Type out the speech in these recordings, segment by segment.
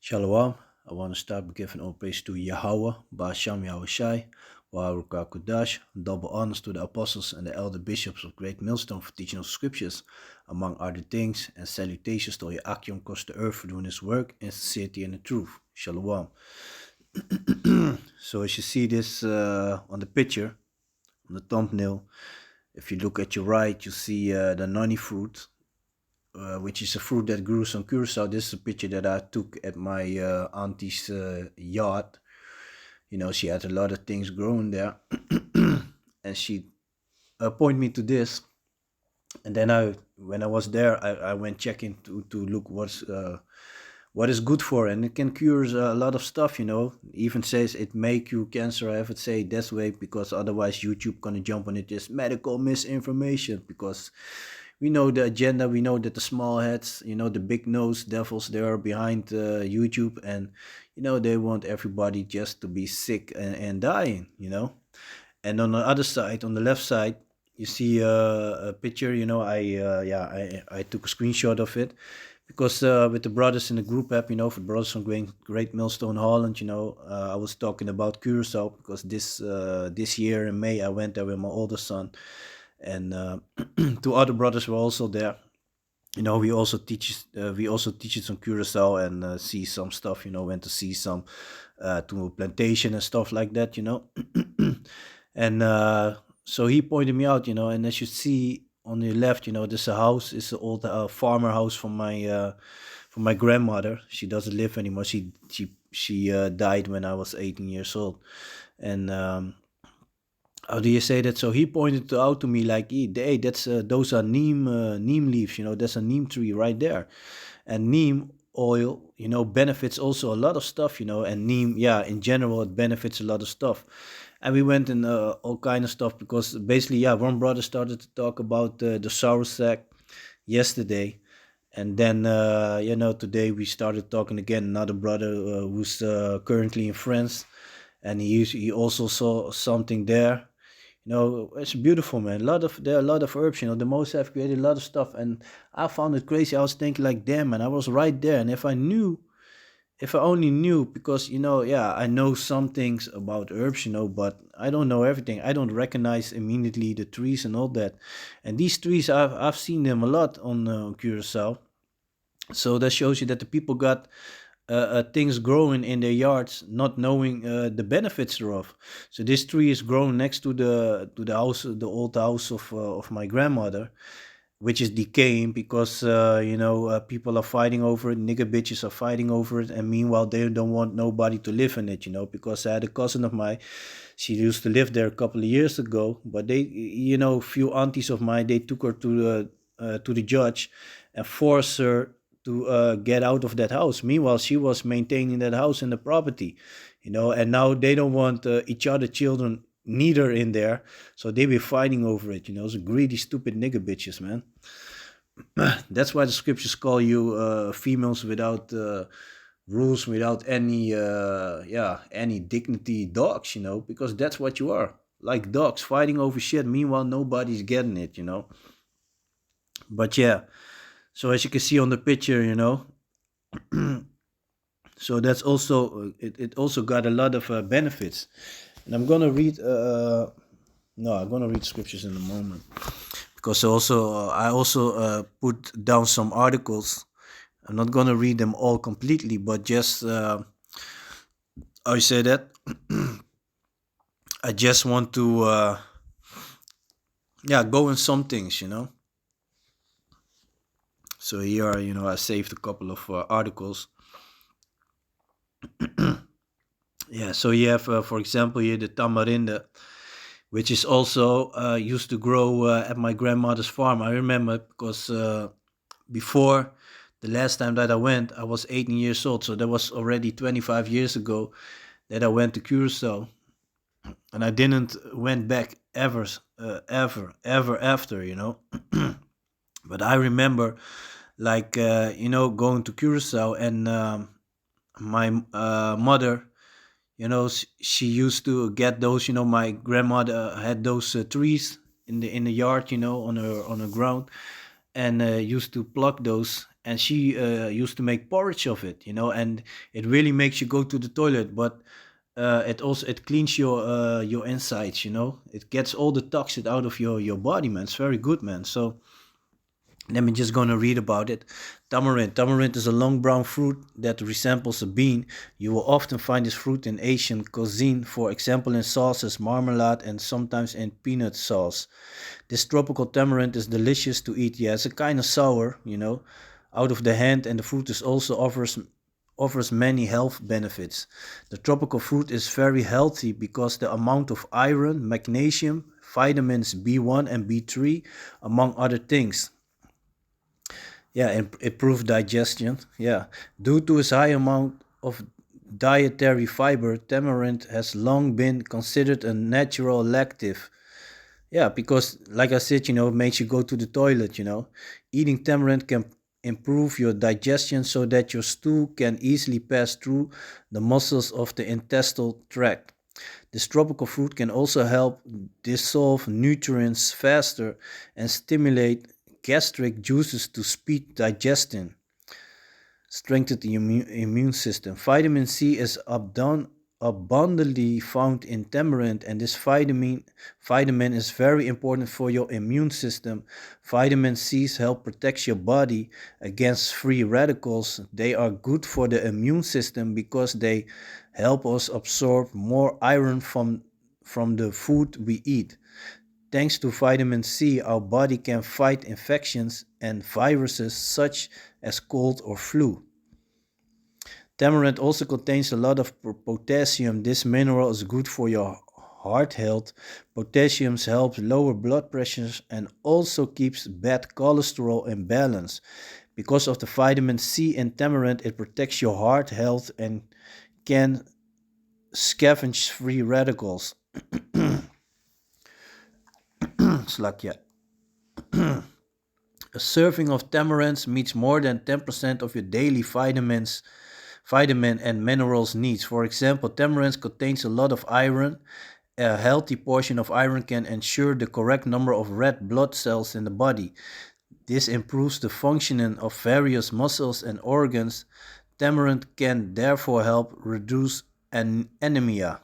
Shalom. I want to start by giving all praise to Yahweh, Ba'asham Yahushai, Waharuka Kudash, double honors to the apostles and the elder bishops of Great Millstone for teaching of scriptures, among other things, and salutations to Yakim across the earth for doing his work in sincerity and the truth. Shalom. So as you see this on the picture, on the thumbnail, if you look at your right, you see the noni fruit, which is a fruit that grows on Curacao. This is a picture that I took at my auntie's yard. You know, she had a lot of things growing there, and she pointed me to this. And then when I was there, I went checking to look what is good for, and it can cure a lot of stuff. You know, even says it may cure cancer. I have to say it this way because otherwise YouTube gonna jump on it. Just medical misinformation because we know the agenda. We know that the small heads, you know, the big nose devils, they are behind YouTube, and you know they want everybody just to be sick and dying. You know, and on the other side, on the left side, you see a picture. You know, I took a screenshot of it because with the brothers in the group app, you know, for brothers from Great Millstone Holland, you know, I was talking about Curacao because this year in May I went there with my older son, and two other brothers were also there. You know, we also teach it some Curacao and see some stuff. You know, went to see some to a plantation and stuff like that. You know, and so he pointed me out. You know, and as you see on the left, you know, there's a house. It's an old farmer house from my grandmother. She doesn't live anymore. She died when I was 18 years old, and how do you say that? So he pointed out to me like, hey, that's those are neem leaves. You know, there's a neem tree right there, and neem oil, you know, benefits also a lot of stuff. You know, and neem, yeah, in general, it benefits a lot of stuff. And we went in all kind of stuff because basically, yeah, one brother started to talk about the sour sack yesterday, and then you know, today we started talking again. Another brother who's currently in France, and he also saw something there. You know, it's beautiful, man. There are a lot of herbs. You know, the most have created a lot of stuff, and I found it crazy. I was thinking like, damn, man, I was right there. And if I only knew, because you know, yeah, I know some things about herbs, you know, but I don't know everything. I don't recognize immediately the trees and all that. And these trees, I've seen them a lot on Curacao. So that shows you that the people got things growing in their yards, not knowing the benefits thereof. So this tree is growing next to the house, the old house of my grandmother, which is decaying because you know, people are fighting over it. Nigger bitches are fighting over it, and meanwhile they don't want nobody to live in it. You know, because I had a cousin of mine. She used to live there a couple of years ago, but they, you know, few aunties of mine, they took her to the judge and forced her to get out of that house. Meanwhile, she was maintaining that house and the property, you know, and now they don't want each other children neither in there, so they be fighting over it. You know, some greedy, stupid nigger bitches, man. That's why the scriptures call you females without rules, without any dignity, dogs. You know, because that's what you are, like dogs fighting over shit. Meanwhile, nobody's getting it. You know, but yeah. So as you can see on the picture, you know, so that's also it also got a lot of benefits. And I'm gonna read. No, I'm gonna read scriptures in a moment because I also put down some articles. I'm not gonna read them all completely, but just I say that I just want to yeah, go in some things, you know. So here, you know, I saved a couple of articles. Yeah, so you have, for example, here the tamarinde, which is also used to grow at my grandmother's farm. I remember because before the last time that I went, I was 18 years old, so that was already 25 years ago that I went to Curacao, and I didn't went back ever after, you know. But I remember, like you know, going to Curacao, and my mother, you know, she used to get those. You know, my grandmother had those trees in the yard, you know, on her ground, and used to pluck those and she used to make porridge of it, you know, and it really makes you go to the toilet, but it cleans your insides, you know. It gets all the toxin out of your body, man. It's very good, man. So let me just gonna read about it. Tamarind. Tamarind is a long brown fruit that resembles a bean. You will often find this fruit in Asian cuisine, for example in sauces, marmalade, and sometimes in peanut sauce. This tropical tamarind is delicious to eat. Yeah, it's a kind of sour, you know, out of the hand, and the fruit is also offers many health benefits. The tropical fruit is very healthy because the amount of iron, magnesium, vitamins B1 and B3, among other things. Yeah, improved digestion. Yeah, due to its high amount of dietary fiber, tamarind has long been considered a natural lactive. Yeah, because like I said, you know, it makes you go to the toilet, you know. Eating tamarind can improve your digestion so that your stool can easily pass through the muscles of the intestinal tract. This tropical fruit can also help dissolve nutrients faster and stimulate gastric juices to speed digestion, strengthen the immune system. Vitamin C is abundantly found in tamarind, and this vitamin is very important for your immune system. Vitamin C's help protect your body against free radicals. They are good for the immune system because they help us absorb more iron from the food we eat. Thanks to vitamin C, our body can fight infections and viruses such as cold or flu. Tamarind also contains a lot of potassium. This mineral is good for your heart health. Potassium helps lower blood pressures and also keeps bad cholesterol in balance. Because of the vitamin C in tamarind, it protects your heart health and can scavenge free radicals. Slakja. A serving of tamarinds meets more than 10% of your daily vitamin and minerals needs. For example, tamarinds contains a lot of iron. A healthy portion of iron can ensure the correct number of red blood cells in the body. This improves the functioning of various muscles and organs. Tamarind can therefore help reduce anemia.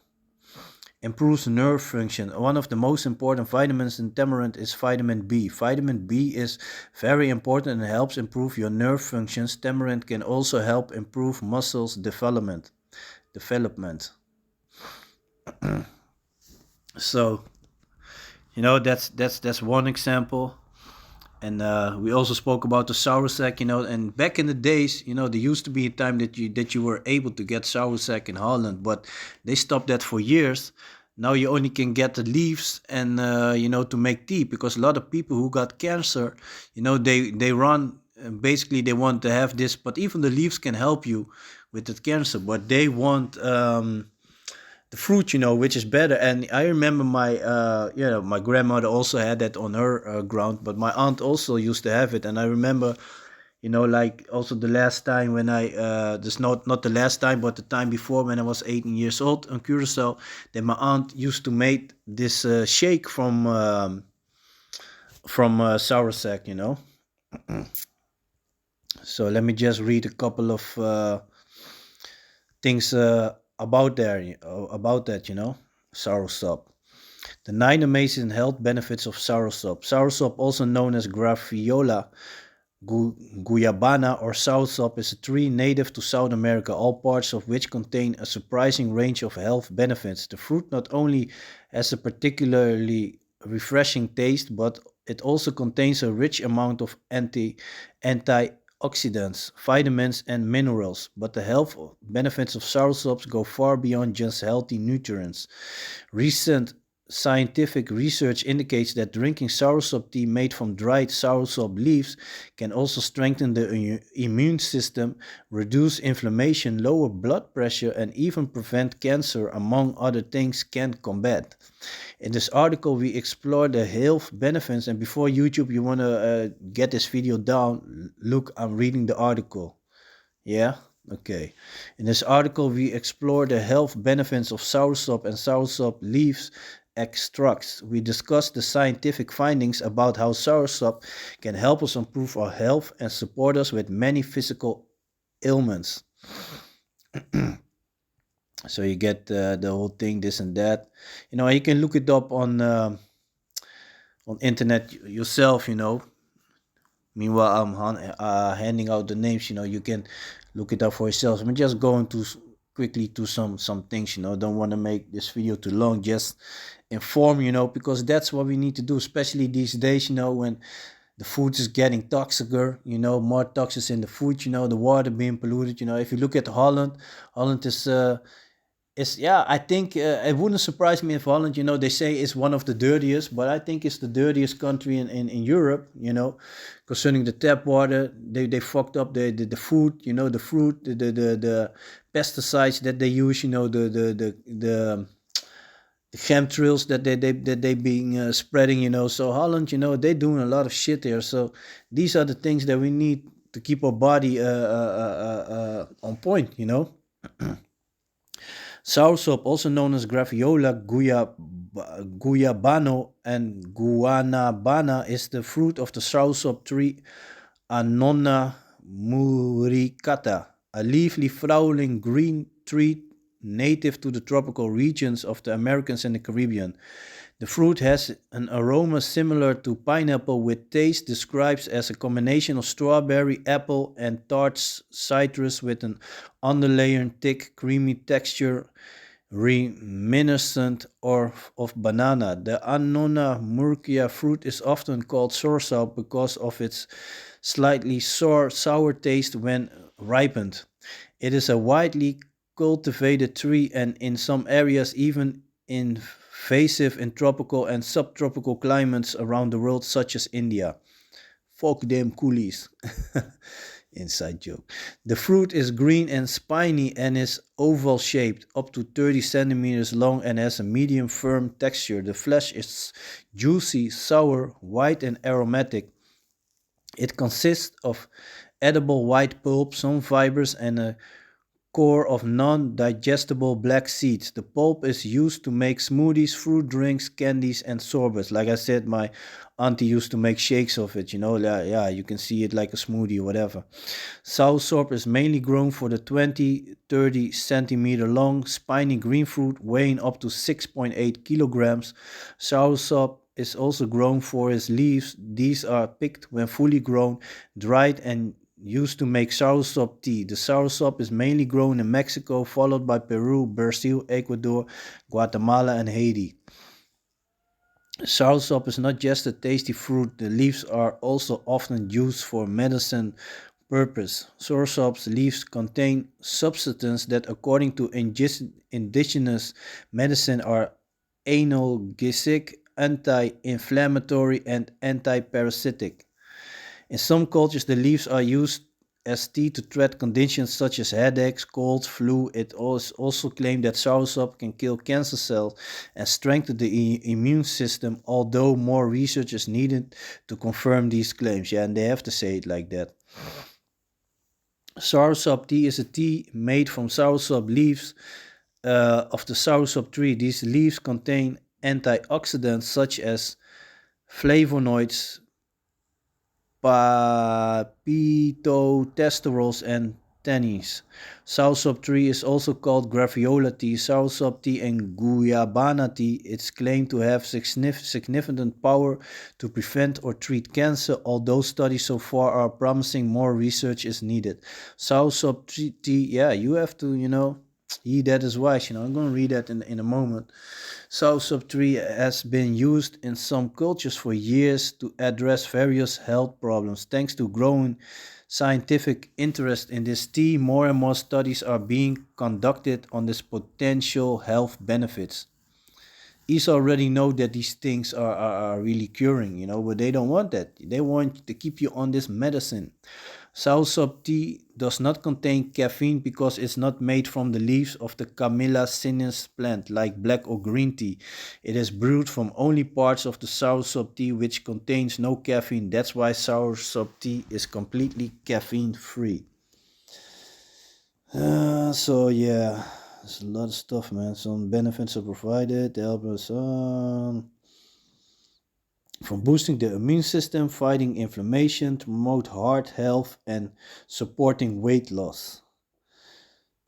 Improves nerve function. One of the most important vitamins in tamarind is vitamin B. Vitamin B is very important and helps improve your nerve functions. Tamarind can also help improve muscles development. So, you know, that's one example. And we also spoke about the sauersack, you know. And back in the days, you know, there used to be a time that you were able to get sauersack in Holland, but they stopped that for years. Now you only can get the leaves and you know, to make tea, because a lot of people who got cancer, you know, they run. Basically, they want to have this, but even the leaves can help you with the cancer. But they want the fruit, you know, which is better. And I remember you know, my grandmother also had that on her ground, but my aunt also used to have it. And I remember, you know, like also the last time when this not the last time, but the time before, when I was 18 years old on Curacao, then my aunt used to make this shake from soursep, you know. So let me just read a couple of things about that, you know. Soursop. The 9 amazing health benefits of soursop. Soursop, also known as Graviola guyabana or soursop, is a tree native to South America, all parts of which contain a surprising range of health benefits. The fruit not only has a particularly refreshing taste, but it also contains a rich amount of antioxidants, vitamins, and minerals. But the health benefits of soursops go far beyond just healthy nutrients. Recent scientific research indicates that drinking soursop tea made from dried soursop leaves can also strengthen the immune system, reduce inflammation, lower blood pressure, and even prevent cancer, among other things can combat. In this article, we explore the health benefits. And before YouTube, you want to get this video down, look, I'm reading the article. Yeah? Okay. In this article, we explore the health benefits of soursop and soursop leaves extracts. We discuss the scientific findings about how soursop can help us improve our health and support us with many physical ailments. So you get the whole thing, this and that. You can look it up on internet yourself. Meanwhile, I'm handing out the names. You can look it up for yourself. I'm just going to quickly to some things. Don't want to make this video too long. Just inform. Because that's what we need to do, especially these days. When the food is getting toxicer. More toxins in the food. The water being polluted. If you look at Holland, Holland is, yeah, I think it wouldn't surprise me if Holland, they say it's one of the dirtiest, but I think it's the dirtiest country in Europe, concerning the tap water. They fucked up the food, the fruit, the pesticides that they use, the chemtrails that they being spreading, So Holland, they doing a lot of shit there. So these are the things that we need to keep our body on point, Soursop, also known as Graviola guyabano and guanabana, is the fruit of the soursop tree Annona muricata, a leafy flowering green tree native to the tropical regions of the Americas and the Caribbean. The fruit has an aroma similar to pineapple with taste described as a combination of strawberry, apple, and tart citrus with an underlying thick, creamy texture reminiscent of banana. The Annona murcia fruit is often called soursop because of its slightly sour taste when ripened. It is a widely cultivated tree and in some areas even invasive in tropical and subtropical climates around the world, such as India. Fuck them coolies. Inside joke. The fruit is green and spiny and is oval shaped, up to 30 centimeters long, and has a medium firm texture. The flesh is juicy, sour, white, and aromatic. It consists of edible white pulp, some fibers, and a core of non-digestible black seeds. The pulp is used to make smoothies, fruit drinks, candies, and sorbets. Like I said, my auntie used to make shakes of it. Yeah, you can see it like a smoothie or whatever. Soursop is mainly grown for the 20-30 centimeter long, spiny green fruit weighing up to 6.8 kilograms. Soursop is also grown for its leaves. These are picked when fully grown, dried, and used to make soursop tea. The soursop is mainly grown in Mexico, followed by Peru, Brazil, Ecuador, Guatemala, and Haiti. Soursop is not just a tasty fruit, the leaves are also often used for medicine purpose. Soursop's leaves contain substances that, according to indigenous medicine, are analgesic, anti-inflammatory, and anti-parasitic. In some cultures, the leaves are used as tea to treat conditions such as headaches, colds, flu. It is also claimed that soursop can kill cancer cells and strengthen the immune system, although more research is needed to confirm these claims. Yeah, and they have to say it like that. Soursop tea is a tea made from soursop leaves of the soursop tree. These leaves contain antioxidants such as flavonoids, phytosterols, and tannins. Soursop tree is also called graviola tea, soursop tea, and guayabana tea. It's claimed to have significant power to prevent or treat cancer. Although studies so far are promising, more research is needed. Soursop tea, yeah, you have to, he that is wise. I'm going to read that in a moment. Soursop tree has been used in some cultures for years to address various health problems. Thanks to growing scientific interest in this tea, more and more studies are being conducted on its potential health benefits. ESA already know that these things are really curing, but they don't want that. They want to keep you on this medicine. Soursop tea does not contain caffeine because it's not made from the leaves of the Camellia sinensis plant like black or green tea. It is brewed from only parts of the soursop tea which contains no caffeine. That's why soursop tea is completely caffeine free. So yeah, there's a lot of stuff, man. Some benefits are provided to help us from boosting the immune system, fighting inflammation, to promote heart health, and supporting weight loss.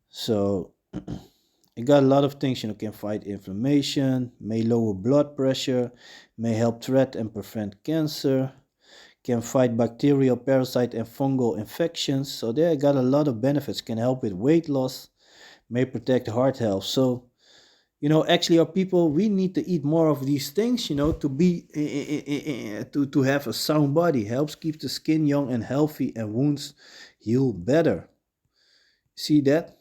So it got a lot of things, can fight inflammation, may lower blood pressure, may help treat and prevent cancer, can fight bacterial, parasite, and fungal infections. So they got a lot of benefits, can help with weight loss, may protect heart health. So actually, our people, we need to eat more of these things, to be to have a sound body. Helps keep the skin young and healthy, and wounds heal better. See that?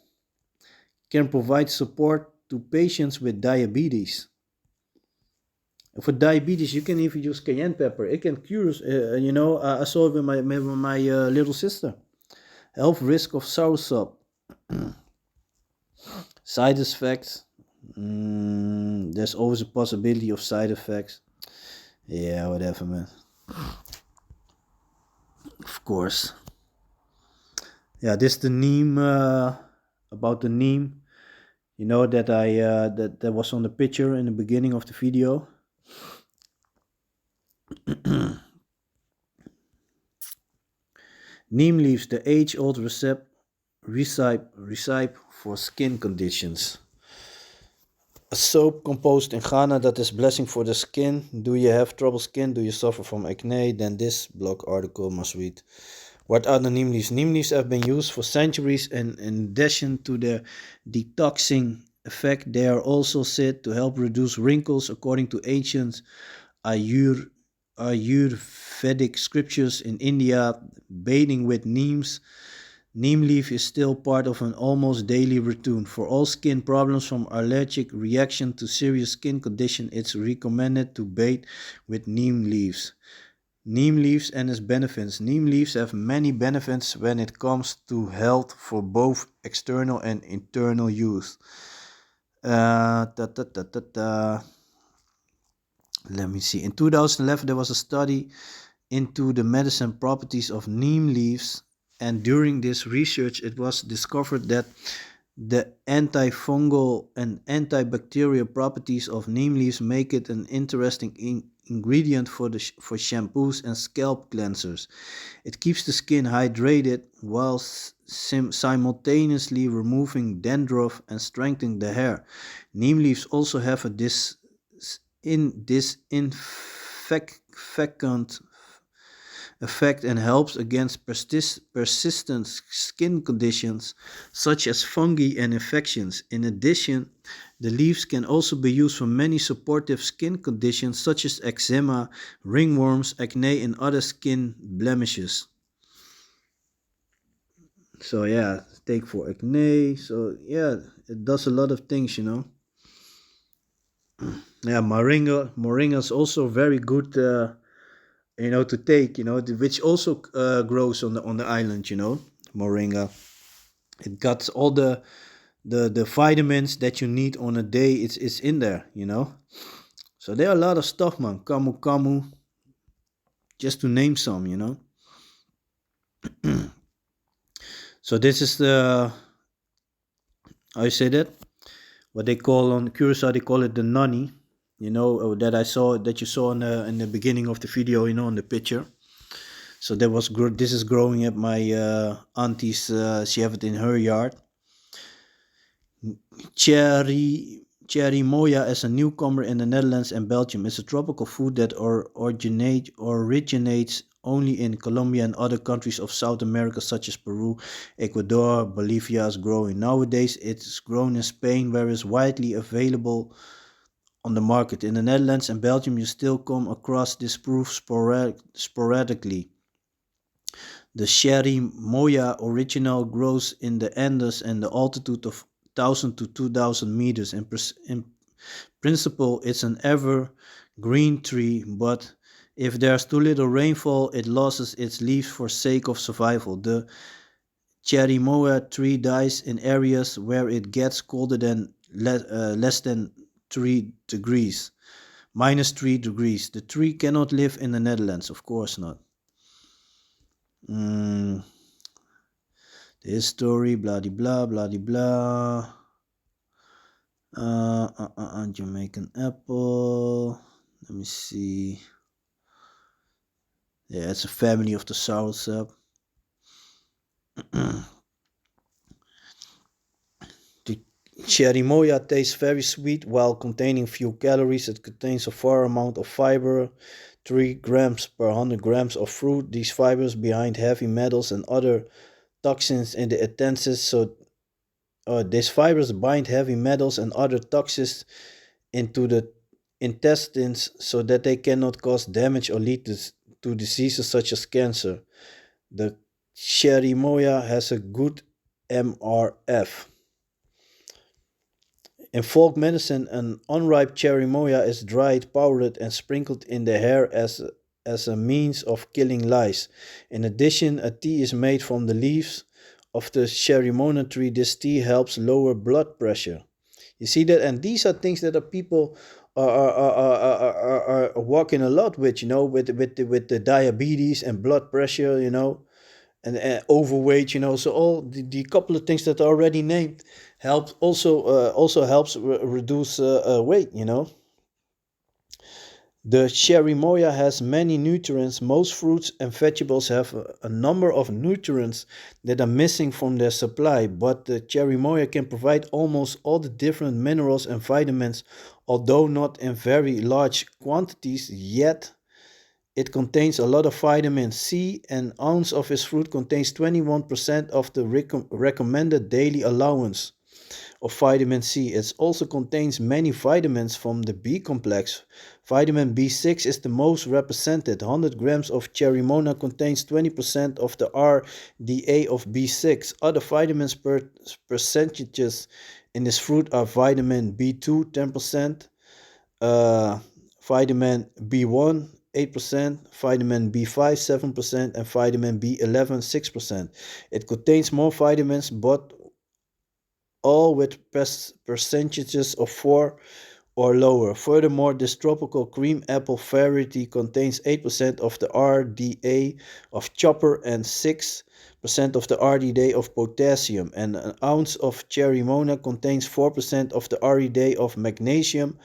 Can provide support to patients with diabetes. For diabetes, you can even use cayenne pepper. It can cure. I saw it with my little sister. Health risk of soursop. Side effects. There's always a possibility of side effects. Yeah, whatever, man. Of course. Yeah, this the neem. About the neem. That that was on the picture in the beginning of the video. Neem leaves, the age-old recipe for skin conditions. A soap composed in Ghana that is blessing for the skin. Do you have trouble skin? Do you suffer from acne? Then this blog article must read. What are the neem leaves? Neem leaves have been used for centuries, and in addition to their detoxing effect, they are also said to help reduce wrinkles according to ancient Ayurvedic scriptures. In India, bathing with neem leaf is still part of an almost daily routine. For all skin problems from allergic reaction to serious skin condition, it's recommended to bathe with neem leaves. Neem leaves and its benefits. Neem leaves have many benefits when it comes to health for both external and internal use. Let me see. In 2011, there was a study into the medicine properties of neem leaves, and during this research, it was discovered that the antifungal and antibacterial properties of neem leaves make it an interesting ingredient for shampoos and scalp cleansers. It keeps the skin hydrated while simultaneously removing dandruff and strengthening the hair. Neem leaves also have a disinfectant effect and helps against persistent skin conditions such as fungi and infections. In addition, the leaves can also be used for many supportive skin conditions such as eczema, ringworms, acne, and other skin blemishes. So yeah, take for acne. So yeah, it does a lot of things, Yeah, moringa is also very good. To take, which also grows on the island, moringa. It got all the vitamins that you need on a day. It's in there, So there are a lot of stuff, man. Camu, just to name some, So this is the, how you say that? What they call on Curacao, they call it the noni. That you saw in the beginning of the video, on the picture. So this is growing at my auntie's. She have it in her yard. Cherry moya, as a newcomer in the Netherlands and Belgium, is a tropical food that originates only in Colombia and other countries of South America such as Peru, Ecuador, Bolivia is growing. Nowadays it's grown in Spain, where it's widely available on the market. In the Netherlands and Belgium you still come across this proof sporadically. The cherry moya original grows in the Andes and the altitude of 1,000 to 2,000 meters. In principle, it's an evergreen tree, but if there's too little rainfall, it loses its leaves for sake of survival. The cherry moya tree dies in areas where it gets colder than less than 3 degrees, minus 3 degrees. The tree cannot live in the Netherlands, of course not. This story, blah blah blah blah. Jamaican apple. Let me see. Yeah, it's a family of the soursop. The cherimoya tastes very sweet while containing few calories. It contains a fair amount of fiber, 3 grams per 100 grams of fruit. These fibers behind heavy metals and other toxins in the intestines. These fibers bind heavy metals and other toxins into the intestines so that they cannot cause damage or lead to diseases such as cancer. The cherimoya has a good MRF. In folk medicine, an unripe cherimoya is dried, powdered, and sprinkled in the hair as a means of killing lice. In addition, a tea is made from the leaves of the cherimoya tree. This tea helps lower blood pressure. You see that, and these are things that are people are walking a lot with, with the diabetes and blood pressure, and overweight, so all the couple of things that are already named help also helps reduce weight. The cherimoya has many nutrients. Most fruits and vegetables have a number of nutrients that are missing from their supply, but the cherimoya can provide almost all the different minerals and vitamins, although not in very large quantities yet. It contains a lot of vitamin C. An ounce of this fruit contains 21% of the recommended daily allowance of vitamin C. It also contains many vitamins from the B complex. Vitamin B6 is the most represented. 100 grams of cherimoya contains 20% of the RDA of B6. Other vitamins percentages in this fruit are vitamin B2 10%, uh, vitamin B1 8%, vitamin B5 7%, and vitamin B11 6%. It contains more vitamins, but all with percentages of 4 or lower. Furthermore, this tropical cream apple variety contains 8% of the RDA of copper and 6% of the RDA of potassium, and an ounce of cherimoya contains 4% of the RDA of magnesium,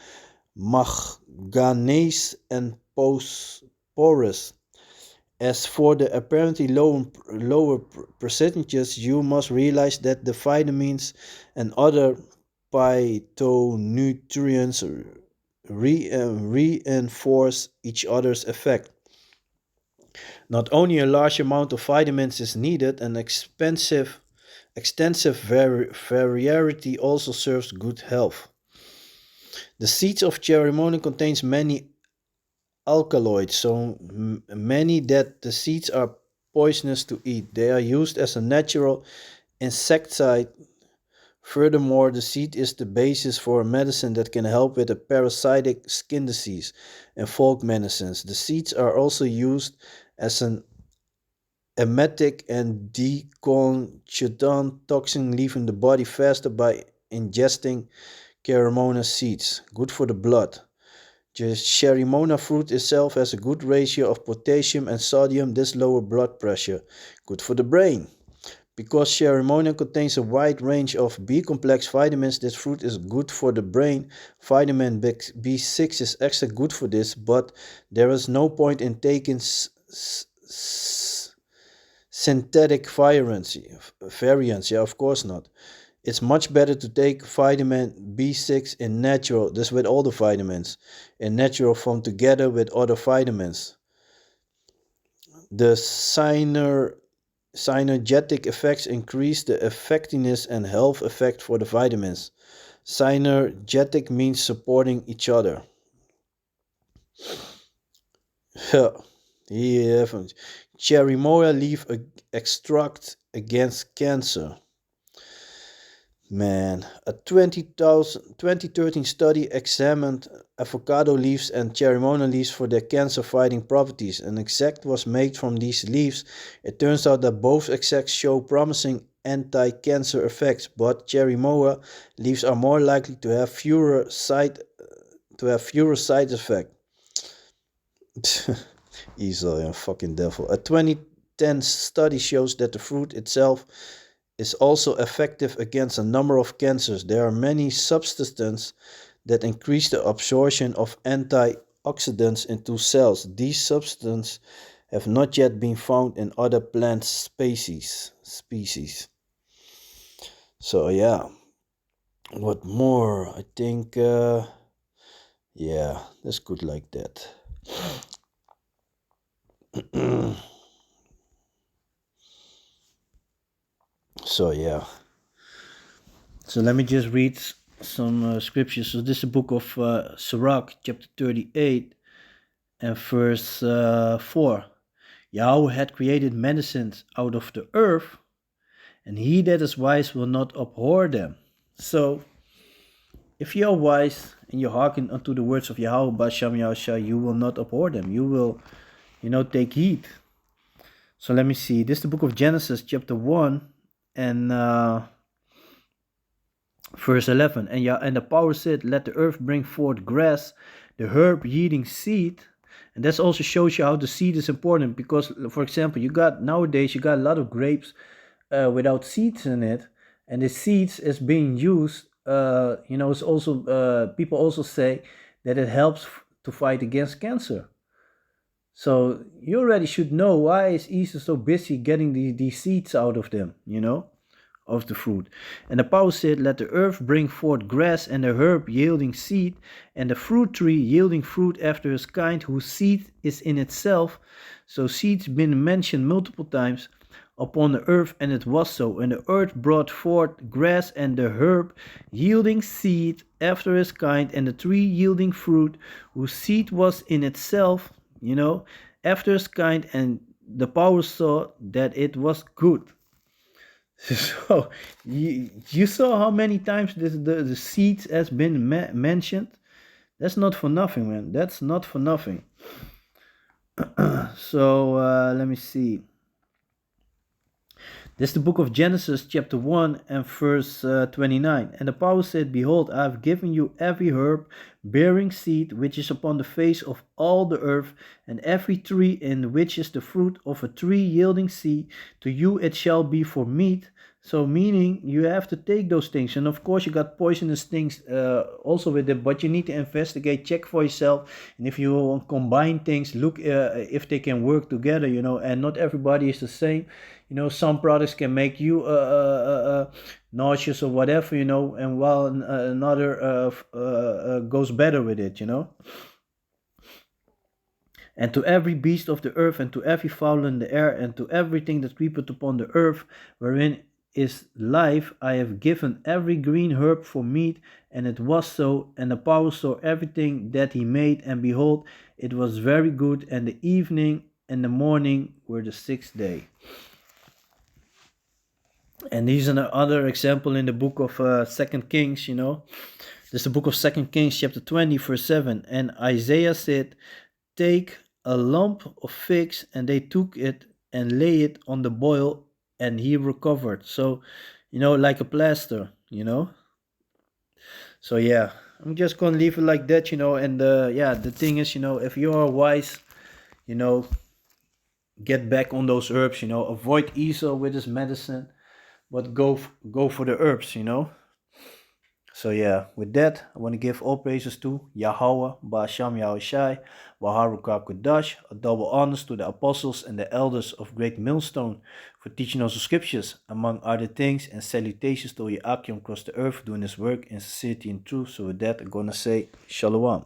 manganese, and phosphorus. As for the apparently lower percentages, you must realize that the vitamins and other phytonutrients reinforce each other's effect. Not only a large amount of vitamins is needed, an extensive variety also serves good health. The seeds of cherimoya contains many alkaloids, so many that the seeds are poisonous to eat. They are used as a natural insecticide. Furthermore, the seed is the basis for a medicine that can help with a parasitic skin disease in folk medicines. The seeds are also used as an emetic and decongestant toxin, leaving the body faster by ingesting cherimoya seeds. Good for the blood. The cherimoya fruit itself has a good ratio of potassium and sodium. This lower blood pressure. Good for the brain. Because cherimoya contains a wide range of B-complex vitamins, this fruit is good for the brain. Vitamin B6 is extra good for this, but there is no point in taking synthetic variants. Yeah, of course not. It's much better to take vitamin B6 in natural, this with all the vitamins, in natural form together with other vitamins. The synergetic effects increase the effectiveness and health effect for the vitamins. Synergetic means supporting each other. Yeah, cherimoya leaf extract against cancer. Man, a 2013 study examined avocado leaves and cherimoya leaves for their cancer-fighting properties. An extract was made from these leaves. It turns out that both extracts show promising anti-cancer effects, but cherimoya leaves are more likely to have fewer side effects. Easily a fucking devil. A 2010 study shows that the fruit itself is also effective against a number of cancers. There are many substances that increase the absorption of antioxidants into cells. These substances have not yet been found in other plant species. So yeah, what more? I think yeah, that's good like that. So yeah. So let me just read some scriptures. So this is the book of Sirach, chapter 38 and verse 4. Yahweh had created medicines out of the earth, and he that is wise will not abhor them. So if you are wise and you hearken unto the words of Yahweh Basham Yahushua, you will not abhor them. You will, take heed. So let me see. This is the book of Genesis, chapter 1 and verse 11. And the power said, let the earth bring forth grass, the herb yielding seed. And that also shows you how the seed is important, because, for example, nowadays you got a lot of grapes without seeds in it, and the seeds is being used. It's also people also say that it helps to fight against cancer. So you already should know why is Easter so busy getting these seeds out of them, of the fruit. And the power said, let the earth bring forth grass, and the herb yielding seed, and the fruit tree yielding fruit after his kind, whose seed is in itself. So seed's been mentioned multiple times upon the earth, and it was so. And the earth brought forth grass, and the herb yielding seed after his kind, and the tree yielding fruit, whose seed was in itself, after his kind. And the power saw that it was good. So you saw how many times the seeds has been mentioned. That's not for nothing, man. That's not for nothing. So let me see. This is the book of Genesis, chapter 1 and verse 29. And the power said, behold, I have given you every herb bearing seed which is upon the face of all the earth, and every tree in which is the fruit of a tree yielding seed. To you it shall be for meat. So meaning you have to take those things. And of course you got poisonous things also with it, but you need to investigate, check for yourself. And if you combine things, look if they can work together, and not everybody is the same. Some products can make you nauseous or whatever, and while another goes better with it, And to every beast of the earth, and to every fowl in the air, and to everything that creepeth upon the earth, wherein is life, I have given every green herb for meat. And it was so. And the power saw everything that he made, and behold, it was very good. And the evening and the morning were the sixth day. And these are another example in the book of 2 Kings, This is the book of 2 Kings, chapter 20, verse 7. And Isaiah said, take a lump of figs, and they took it and lay it on the boil, and he recovered. So, like a plaster, So yeah, I'm just gonna leave it like that, And the thing is, if you are wise, get back on those herbs, Avoid Esau with his medicine, but go for the herbs, So yeah, with that, I want to give all praises to Yahweh, Ba'asham Yahushai, Baharuka Kudash, a double honors to the apostles and the elders of Great Millstone for teaching us the scriptures, among other things, and salutations to Yakim across the earth doing his work in sincerity and truth. So with that, I'm gonna say Shalom.